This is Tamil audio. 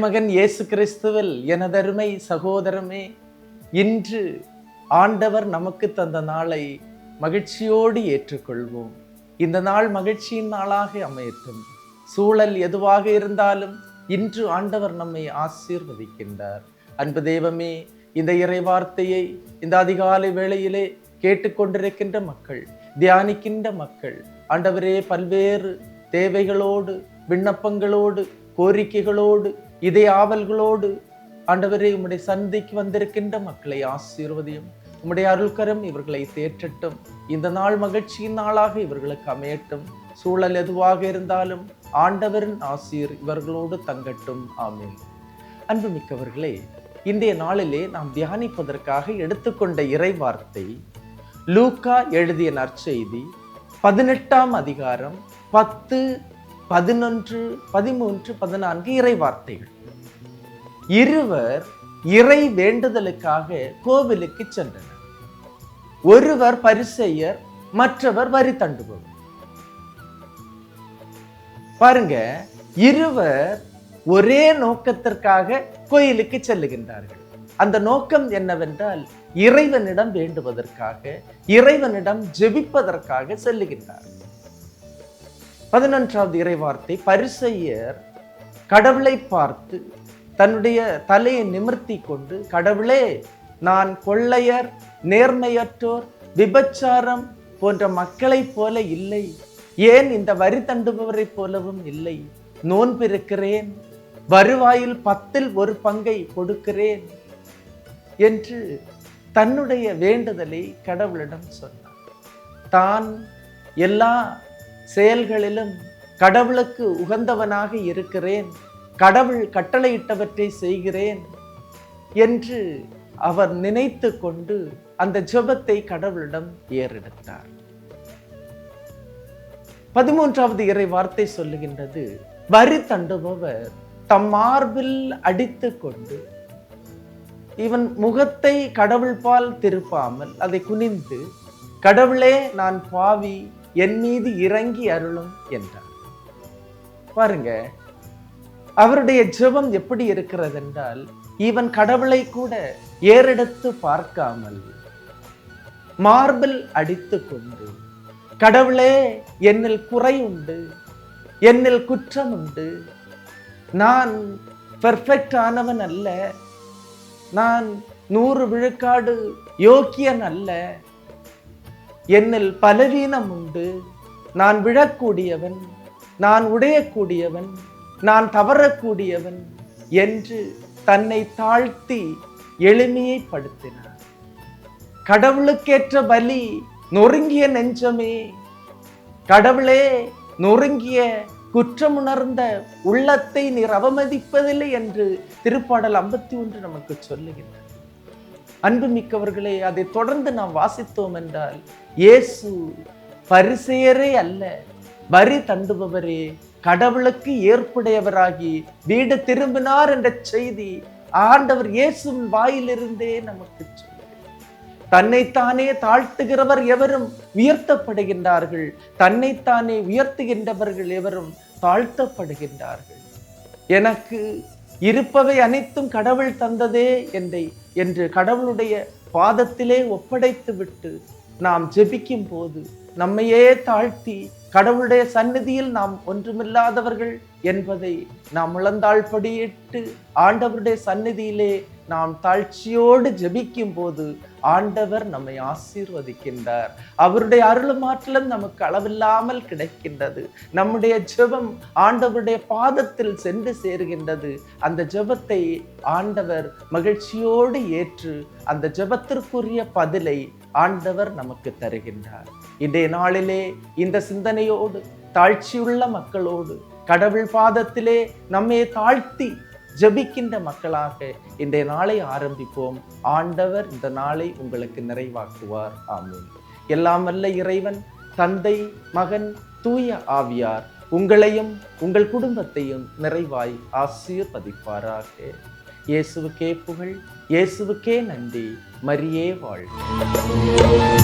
இறைமகன் இயேசு கிறிஸ்துவில் எனதருமை சகோதரமே, இன்று ஆண்டவர் நமக்கு தந்த நாளை மகிழ்ச்சியோடு ஏற்றுக்கொள்வோம். இந்த நாள் மகிழ்ச்சியின் நாளாக அமையட்டும். சூழல் எதுவாக இருந்தாலும் இன்று ஆண்டவர் நம்மை ஆசீர்வதிக்கின்றார். அன்பு தெய்வமே, இந்த இறை வார்த்தையை இந்த அதிகாலை வேளையிலே கேட்டுக்கொண்டிருக்கின்ற மக்கள், தியானிக்கின்ற மக்கள், ஆண்டவரே, பல்வேறு தேவைகளோடு, விண்ணப்பங்களோடு, கோரிக்கைகளோடு, இதய ஆவல்களோடு ஆண்டவரே உம்முடைய சந்திக்கு வந்திருக்கின்ற மக்களை ஆசீர்வதியும். உம்முடைய அருள்கரம் இவர்களை தேற்றட்டும். இந்த நாள் மகிழ்ச்சியின் நாளாக இவர்களுக்கு அமையட்டும். சூழல் எதுவாக இருந்தாலும் ஆண்டவரின் ஆசீர் இவர்களோடு தங்கட்டும். ஆமென். அன்புமிக்கவர்களே, இன்றைய நாளிலே நாம் தியானிப்பதற்காக எடுத்துக்கொண்ட இறை வார்த்தை லூக்கா எழுதிய நற்செய்தி 18ஆம் அதிகாரம் 10, 11, 13, 14 இறை வார்த்தைகள். இருவர் இறை வேண்டுதலுக்காக கோவிலுக்கு சென்றனர். ஒருவர் பரிசேயர், மற்றவர் வரி தண்டுபவர். பாருங்க, இருவர் ஒரே நோக்கத்திற்காக கோயிலுக்கு செல்லுகின்றார்கள். அந்த நோக்கம் என்னவென்றால் இறைவனிடம் வேண்டுவதற்காக, இறைவனிடம் ஜெபிப்பதற்காக செல்லுகின்றார்கள். 11வது இறை வார்த்தை, பரிசேயர் கடவுளை பார்த்து தன்னுடைய தலையை நிமிர்த்தி கொண்டு, கடவுளே, நான் கொள்ளையர், நேர்மையற்றோர், விபச்சாரம் போன்ற மக்களைப் போல இல்லை, ஏன் இந்த வரி தண்டுபவரை போலவும் இல்லை, நோன்பிருக்கிறேன், வருவாயில் 10ல் 1 பங்கை கொடுக்கிறேன் என்று தன்னுடைய வேண்டுதலை கடவுளிடம் சொன்னார். தான் எல்லா செயல்களிலும் கடவுளுக்கு உகந்தவனாக இருக்கிறேன், கடவுள் கட்டளையிட்டவற்றை செய்கிறேன் என்று அவர் நினைத்து கொண்டு அந்த ஜெபத்தை கடவுளிடம் ஏறெடுத்தார். 13வது இறை வார்த்தை சொல்லுகின்றது, வரி தண்டுபவர் தம் மார்பில் அடித்து கொண்டு, இவன் முகத்தை கடவுள் பால் திருப்பாமல் அதை குனிந்து, கடவுளே, நான் பாவி, என் மீது இறங்கி அருளும் என்றார். பாருங்க, அவருடைய ஜெபம் எப்படி இருக்கிறது என்றால், இவன் கடவுளை கூட ஏறெடுத்து பார்க்காமல் மார்பில் அடித்து கொண்டு, கடவுளே, என்னில் குறை உண்டு, என்னில் குற்றம் உண்டு, நான் பெர்ஃபெக்ட் ஆனவன் அல்ல, நான் 100 விழுக்காடு யோக்கியன் அல்ல, என்னில் பலவீனம் உண்டு, நான் விழக்கூடியவன், நான் உடையக்கூடியவன், நான் தவறக்கூடியவன் என்று தன்னை தாழ்த்தி எளிமையைப்படுத்தினார். கடவுளுக்கேற்ற பலி நொறுங்கிய நெஞ்சமே, கடவுளே, நொறுங்கிய குற்றமுணர்ந்த உள்ளத்தை நீர் அவமதிப்பதில்லை என்று திருப்பாடல் 51 நமக்கு சொல்லுகின்றது. அன்புமிக்கவர்களே, அதை தொடர்ந்து நாம் வாசித்தோம் என்றால், இயேசு பரிசேயரே அல்ல, வரி தண்டுபவரே, கடவுளுக்கு ஏற்புடையவராகி வீடு திரும்பினார் என்ற செய்தி ஆண்டவர் இயேசுவின் வாயிலிருந்தே நமக்கு சொல்லுகிறார். தன்னைத்தானே தாழ்த்துகிறவர் எவரும் உயர்த்தப்படுகின்றார்கள், தன்னைத்தானே உயர்த்துகின்றவர்கள் எவரும் தாழ்த்தப்படுகின்றார்கள். எனக்கு இருப்பவை அனைத்தும் கடவுள் தந்ததே என்று கடவுளுடைய பாதத்திலே ஒப்படைத்து விட்டு நாம் ஜெபிக்கும் போது நம்மையே தாழ்த்தி கடவுளுடைய சந்நிதியில் நாம் ஒன்றுமில்லாதவர்கள் என்பதை நாம் முழந்தாள்படியிட்டு ஆண்டவருடைய சந்நிதியிலே நாம் தாழ்ச்சியோடு ஜெபிக்கும் போது ஆண்டவர் நம்மை ஆசீர்வதிக்கின்றார். அவருடைய அருளுமாற்றலும் நமக்கு அளவில்லாமல் கிடைக்கின்றது. நம்முடைய ஜெபம் ஆண்டவருடைய பாதத்தில் சென்று சேருகின்றது. அந்த ஜெபத்தை ஆண்டவர் மகிழ்ச்சியோடு ஏற்று அந்த ஜெபத்திற்குரிய பதிலை ஆண்டவர் நமக்கு தருகின்றார். இன்றைய நாளிலே இந்த சிந்தனையோடு, தாழ்ச்சியுள்ள மக்களோடு, கடவுள் பாதத்திலே நம்மை தாழ்த்தி ஜெபிக்கின்ற மக்களாக இன்றைய நாளை ஆரம்பிப்போம். ஆண்டவர் இந்த நாளை உங்களுக்கு நிறைவாக்குவார். ஆமென். எல்லாம் வல்ல இறைவன், தந்தை, மகன், தூய ஆவியார் உங்களையும் உங்கள் குடும்பத்தையும் நிறைவாய் ஆசீர்வதிப்பாராக. இயேசுவுக்கே புகழ், இயேசுவுக்கே நன்றி. மரியே வாழ்க.